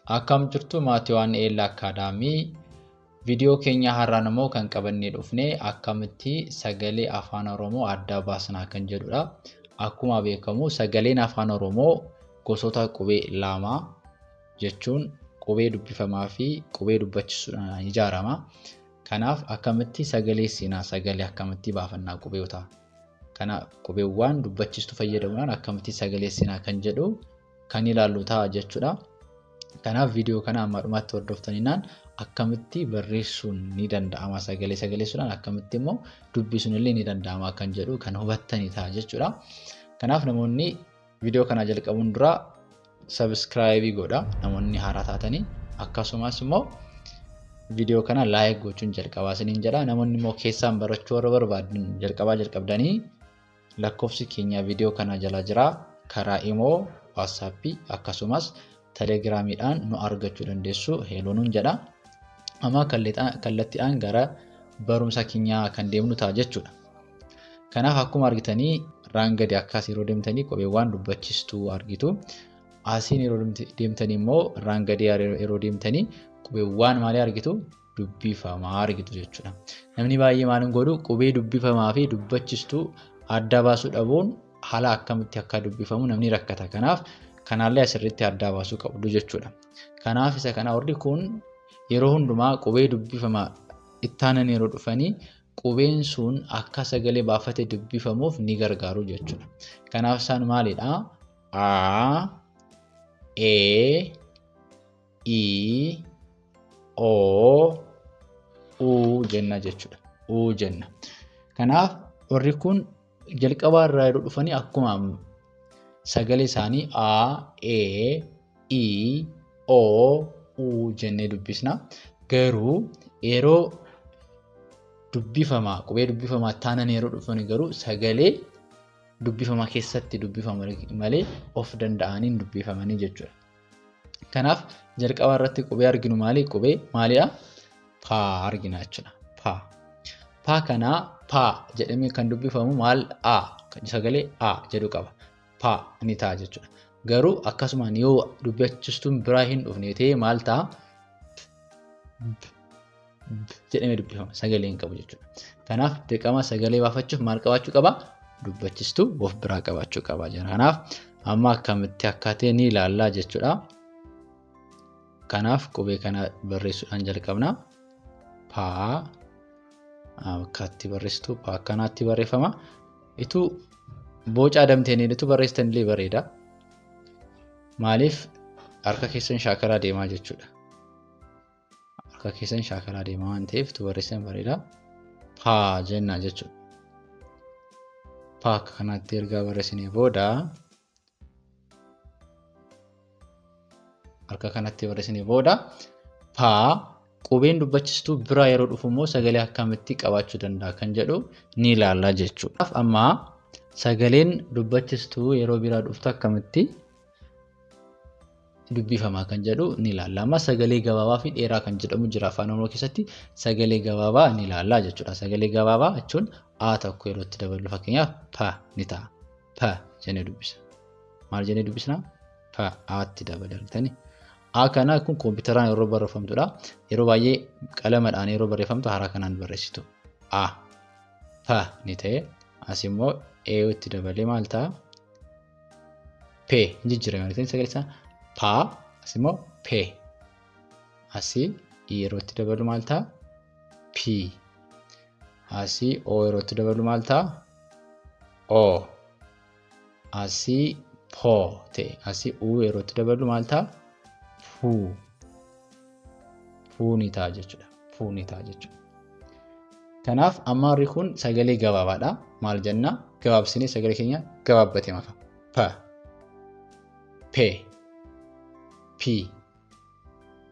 Akkam jirtu maatiiwwan Eellaa Akaadaamii viidiyoo keenya har'aan immoo kan qabannee dhufne akkamitti sagalee afaan Oromoo adda baasnaa kan jedhudha. Akkuma beekamu sagaleen afaan Oromoo gosoota qubee lama jechuun qubee dubbifamaa fi qubee dubbachisuudhaan ijaarama. Kanaaf akkamitti sagaleessinaa sagalee akkamitti baafannaa qubeewota. Kana qubeewwan dubbachistu fayyadamuudhaan akkamitti sagaleessinaa kan jedhu kan ilaallu ta'a jechuudha. Kanaaf viidiyoo kana amma dhumaatti hordoftaniinaan akkamitti barreessuun ni danda'ama sagaleessuudhaan akkamitti immoo dubbisuun illee ni danda'ama kan jedhu kan hubattanii ta'a jechuudha. Kanaaf namoonni viidiyoo kana jalqabuun dura subscribe godha namoonni haaraa taatanii akkasumas immoo viidiyoo kana like gochuun jalqabaa isiniin jedha. Namoonni immoo keessaan barachuu warra barbaadan jalqabdanii lakkoofsi keenya viidiyoo kana jala jira karaa Imo, WhatsApp akkasumas Telegramiidhaan nu argachuu dandeessu heelonuun jedha. Amma kallattiidhaan gara barumsa keenyaa kan deemnu ta'a jechuudha. Kanaaf akkuma argitanii raan gadi akkas yeroo deemtanii qubeewwan dubbachistuu argitu. Asiin yeroo deemtanii immoo raan gadi yeroo deemtanii qubeewwan maalii argitu? Dubbifamaa argitu jechuudha. Namni baay'ee maal godhu qubee dubbifamaa fi dubbachistuu adda baasuu dhabuun haala akkamitti akka dubbifamu namni rakkata. Kanaaf kanallee asirratti adda baasuu qabdu jechuudha. Kanaaf isa kana warri kun yeroo hundumaa qubee dubbifamaa ittaanan yeroo dhufanii qubeen sun akka sagalee baafatee dubbifamuuf ni gargaaru jechuudha. Kanaaf isaan maalidha? A, E, I, O, U jenna jechuudha. U jenna. Kanaaf warri kun jalqabaa irraa yeroo dhufanii akkuma sagalee isaanii A, E, I, O, U jennee dubbisna. Garuu yeroo dubbifamaa qubee dubbifamaa taanan yeroo dhufanii garuu sagalee dubbifamaa keessatti dubbifamu malee of danda'aniin dubbifamanii jechuudha. Kanaaf jalqaba irratti qubee arginu maali? Qubee maaliidha? Pa argina jechuudha. Pa. Pa kana pa jedhamee kan dubbifamu maal? A. Sagalee A jedhu qaba. Pa ni ta'a jechuudha. Garuu akkasumaan yoo dubbachistuun biraa hin dhufne ta'e maal ta'a? Jedhamee dubbifama. Sagalee hin qabu jechuudha. Kanaaf dirqama sagalee baafachuuf maal qabaachuu qaba? Dubbachistuu of biraa qabaachuu qaba. Kanaaf amma akkamitti akka ta'e ni ilaallaa jechuudha. Kanaaf qubee kana barreessuudhaan jalqabna. Pa akkatti barreessitu pa akkanaatti barreeffama. Ituu boca adamteenii barreessitan illee bareeda. Maaliif harka keessan shaakaraa deemaa jechuudha. Harka keessan shaakaraa deemaa waan ta'eef tu barreessan bareeda. Pa jenna jechuudha. Pa akka kanatti ergaa barreessinee booda harka kanatti barreessinee booda pa qubeen dubbachistuu biraa yeroo dhufu immoo sagalee akkamitti qabaachuu danda'a kan jedhu ni ilaallaa jechuudha. Amma sagaleen dubbachistuu yeroo biraa dhuftu akkamitti dubbifamaa kan jedhu ni ilaalla. Amma sagalee gabaabaa fi dheeraa kan jedhamu jira afaan Oromoo keessatti sagalee gabaabaa ni ilaallaa jechuudha. Sagalee gabaabaa jechuun A tokko yeroo itti daballu fakkeenyaaf pa ni ta'a. Pa jennee dubbisa. Maal jennee dubbisna? Pa A'tti dabalatanii. A kana kun kompiitaraan yeroo barreeffamtudha. Yeroo baay'ee qalamadhaan yeroo barreeffamtu haraa kanaan barreessitu. A. Pa ni ta'e. As immoo E itti dabalee maal ta'a? P jijjiirama sagalee isaa. Pa as immoo P. Asii yeroo itti dabalu maal ta'a? P. Asii O yeroo itti dabalu maal ta'a? O. Asii Po ta'e. Asii U yeroo itti dabalu maal ta'a? Fu. Fu ni ta'a jechuudha. Fu ni ta'a jechuudha. Kanaaf amma warri kun sagalee gabaabaadha. Maal jenna? Gabaabsinee sagalee keenya gabaabbatee mafa. Pa. P. P.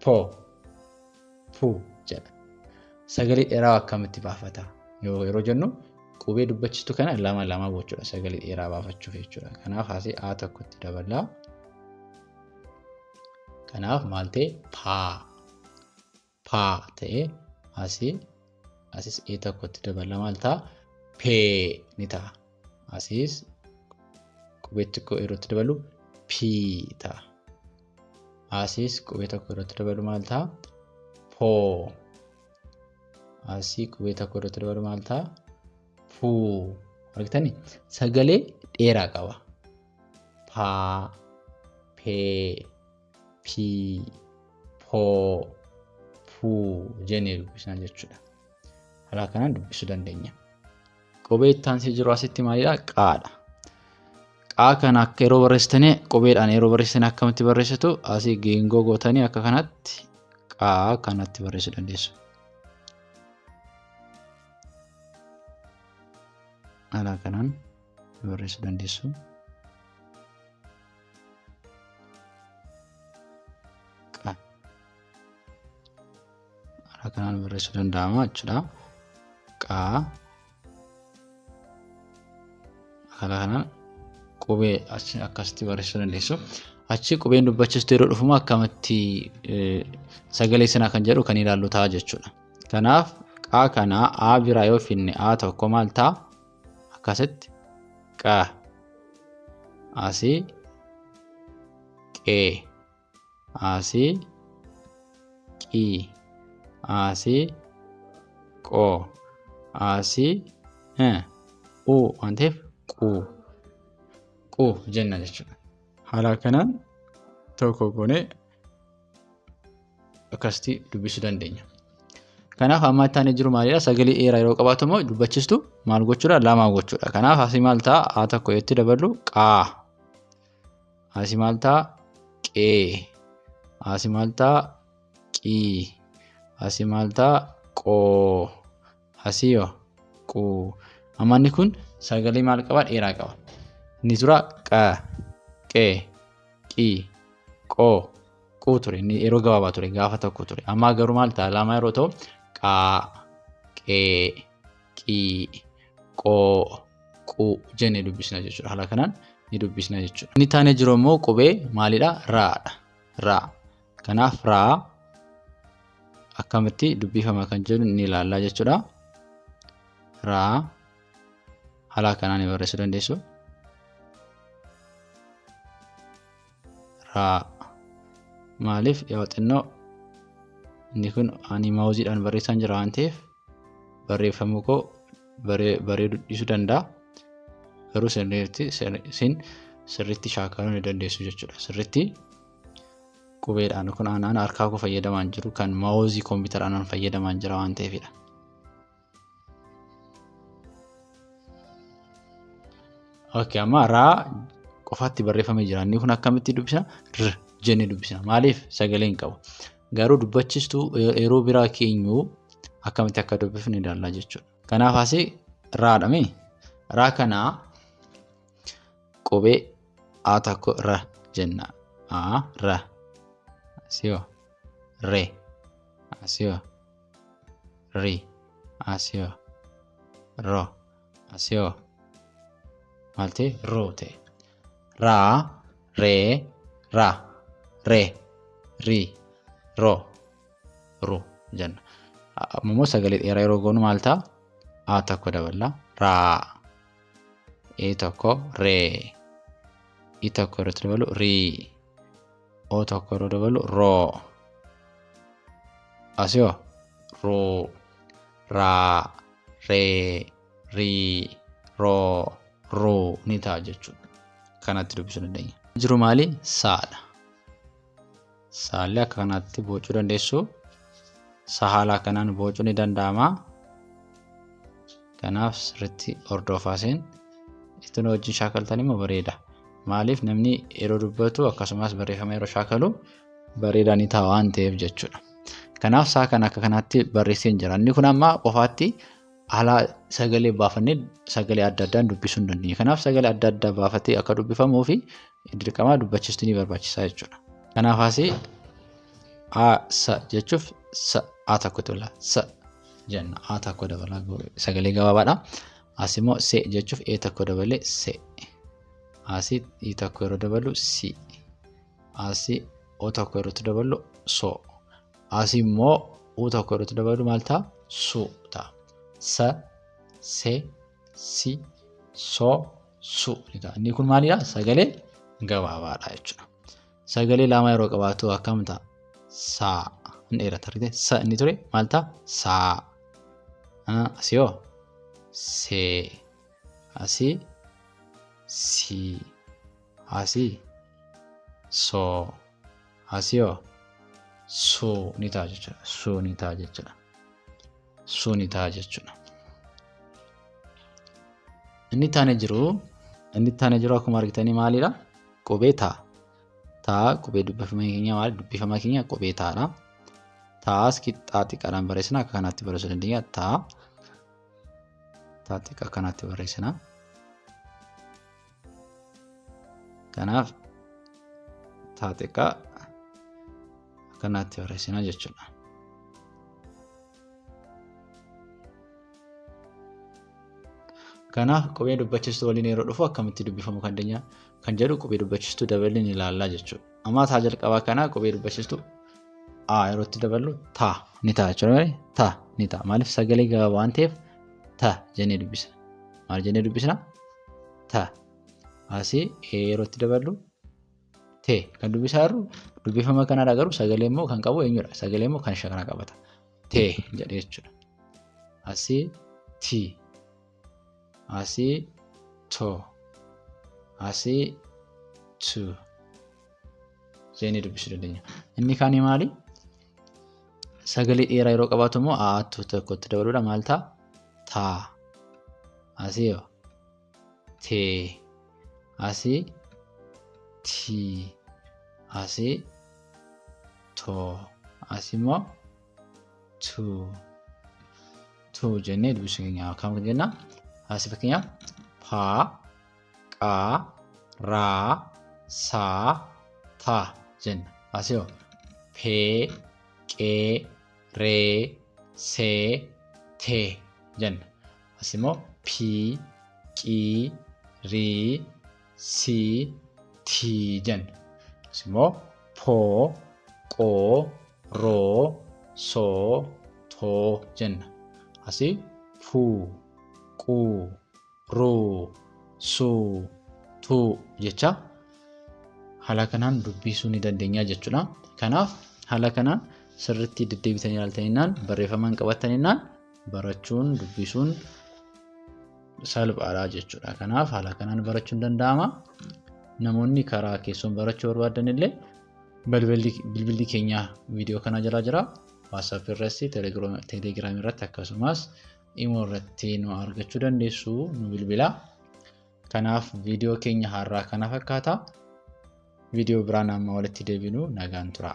Po. Fu jedha. Sagalee dheeraa akkamitti baafata? Yeroo jennu qubee dubbachistuu kana lama gochuudha sagalee dheeraa baafachuuf jechuudha. Kanaaf asii A tokkotti daballaa. Kanaaf maal ta'e? Pa. Pa ta'e asis E tokkotti daballaa maal ta'a? P ni ta'a. Asis qubee xiqqoo yeroo itti daballu P ta'a. Asiis qubee tokko irratti dabalu maal ta'a? Poo. Asii qubee tokko irratti dabalu maal ta'a? Puu. Argitanii? Sagalee dheeraa qaba. Paa, pee, pii, poo, puu jennee dubbisna jechuudha. Haala kanaan dubbisuu dandeenya. Qubee itti aansee jiru asitti maalidha? Qaadha. Qaa kana akka yeroo barreessitanii qubeedhaan yeroo barreessitanii akkamitti barreessitu? Asii geengoo gootanii akka kanatti qaa kanatti barreessuu dandeessu. Haala kanaan barreessuu dandeessu. Haala kanaan barreessuu danda'ama jechuudha. Qaa. Haala kanaan qubee akkasitti barreessuu dandeessu. Achi qubeen dubbachiistu yeroo dhufumu akkamitti sagalee sanaa kan jedhu kan ilaallu ta'a jechuudha. Kanaaf qaa kana a biraa yoo finne a tokko maal ta'a? Akkasitti qa. Asii qee. Asii qii. Asii qoo. Asii u waan ta'eef quu. Quu jenna jechuudha. Haala kanaan tokko goonee akkasitti dubbisuu dandeenya. Kanaaf amma itti aanee jiru maalidha? Sagalee dheeraa yeroo qabaatu immoo dubbachiistu maal gochuudha? Lama gochuudha. Kanaaf asii maal ta'a? A tokko itti dabalu qaa. Asii maal ta'a? Qee. Asii maal ta'a? Qii. Asii maal ta'a? Qoo. Asii yoo quu. Amma inni kun sagalee maal qaba? Dheeraa qaba. Inni dura qa, qee, qii, qoo, quu ture. Inni yeroo gabaabaa ture, gaafa tokko ture. Amma garuu maal ta'a? Lama yeroo ta'u qaa, qee, qii, qoo, quu jennee dubbisna jechuudha. Haala kanaan ni dubbisna jechuudha. Inni taanee jiru immoo qubee maalidha? Raadha. Raa. Kanaaf raa akkamitti dubbifama kan jedhu ni ilaalla jechuudha. Raa haala kanaan barreessuu dandeessu. Raa. Maaliif yoo xinnoo inni kun ani maawuziidhaan barreessan jira waan ta'eef barreeffamuu koo bareeduu dhiisuu danda'a. Garuu sirriitti shaakaluu ni dandeessu jechuudha. Sirriitti qubeedhaan kun aanaan harkaa koo fayyadamaan jiru kan maawuzii kompiitaraan fayyadamaan jira waan ta'eefidha. Okay, amma raa qofaatti barreeffamee jira. Inni kun akkamitti dubbisna? R jennee dubbisna. Maaliif sagalee hin qabu. Garuu dubbachiistuu yeroo biraa keenyu akkamitti akka dubbifnu ilaalla jechuudha. Kanaaf asii raadhame. Raa kana qubee a tokko ra jenna. A ra. Asio re. Asio ri. Asio ro. Asio malte rote. Ra, re, ra, re, ri, ro, ru jenna. Ammoo sagalee dheeraa yeroo goonu maal ta'a? A tokko daballa. Ra. E tokko re. I tokko yeroo dabalu ri. O tokko yeroo dabalu ro. Asio ro. Ra, re, ri, ro, ru ni ta'a jechuudha. Kanatti dubbisuu dandeenya. Jiru maali? Saadha. Saalli akka kanatti boocuu dandeessu. Sa haala kanaan boocuu ni danda'ama. Kanaaf sirriitti hordofaatiin ittiin wajjin shaakaltan immoo bareeda. Maaliif namni yeroo dubbatu akkasumas barreeffama yeroo shaakalu bareedaa ni ta'a waan ta'eef jechuudha. Kanaaf saa kan akka kanatti barreessee jira. Inni kun amma qofaatti haala sagalee baafannee sagalee adda addaan dubbisuu hin dandeenya. Kanaaf sagalee adda addaa baafatee akka dubbifamuu fi dirqama dubbachiistuu ni barbaachisa jechuudha. Kanaaf asii a sa jechuuf sa a tokko dabala sa jenna. A tokko dabala sagalee gabaabaadha. Asii immoo se jechuuf e tokko dabalee se. Asii i tokko yeroo dabalu si. Asii o tokko yeroo dabalu so. Asii immoo u tokko yeroo dabalu maal ta'a? Su ta'a. Sa, se, si, so, su. Inni kun maalidha? Sagalee gabaabaadha jechuudha. Sagalee lama yeroo qabaatu akkam ta'a? Saa. Inni dheerata argite? Sa inni ture maal ta'a? Saa. Asii hoo? See. Asii sii. Asii soo. Asii hoo? Suu ni ta'a jechuudha. Suu ni ta'a jechuudha. Suu ni ta'a jechuudha. Inni taane jiru akkuma argitanii maalidha? Qubee ta'a. Ta'a qubee dubbifama keenya maali? Dubbifama keenya qubee ta'adha. Ta'as qixxaa xiqqaadhaan barreessina. Akka kanaatti barreessuu dandeenya. Ta'a xiqqaa kanaatti barreessina. Kanaaf ta'a xiqqaa akkanatti barreessina jechuudha. Kanaaf qubee dubbachiistuu waliin yeroo dhufu akkamitti dubbifamuu kan jedhu qubee dubbachiistuu dabaluun ilaallaa jechuudha. Amma ta'a jalqabaa kana qubee dubbachiistuu a yeroo itti daballu ta ni ta'a jechuudha. Ta ni ta'a. Maaliif sagalee gabaabaa waan ta'eef ta jennee dubbisna. Maal jennee dubbisna? Ta. Asii yeroo itti daballu te kan dubbisaa jirru dubbifama kanadha garuu sagalee immoo kan qabu eenyudha? Sagalee immoo kan shakana qabata. Te jedhee jechuudha. Asii ti. Asii to. Asii tu. Jennee dubbisuu dandeenya. Inni kaanii maali? Sagalee dheeraa yeroo qabaatu immoo aatu tokkotti dabaluudha. Maal ta'a? Taa. Asii hoo? Tee. Asii tii. Asii too. Asii immoo tuu. Tuu jennee dubbisuu keenya akkam jenna? Asii fakkeenyaaf paa, qaa, raa, saa, taa jenna. Asii hoo? Pee, qee, ree, see, tee jenna. Asii immoo pii, qii, rii, sii, tii jenna. Asii immoo poo, qoo, roo, soo, too jenna. Asii fuu, quu, ruu, suu, tuu jecha haala kanaan dubbisuu ni dandeenya jechuudha. Kanaaf haala kanaan sirriitti deddeebitanii ilaaltaniinaan barreeffamaan qabataniinaan barachuun dubbisuun salphaadha jechuudha. Kanaaf haala kanaan barachuun danda'ama. Namoonni karaa keessoon barachuu barbaadan illee bilbilli keenya viidiyoo kana jala jira. WhatsApp irratti, Telegram irratti akkasumas Imo irratti nu argachuu dandeessu nu bilbila. Kanaaf viidiyoo keenya har'aa kana fakkaata. Viidiyoo biraan amma walitti deebinu nagaan tura.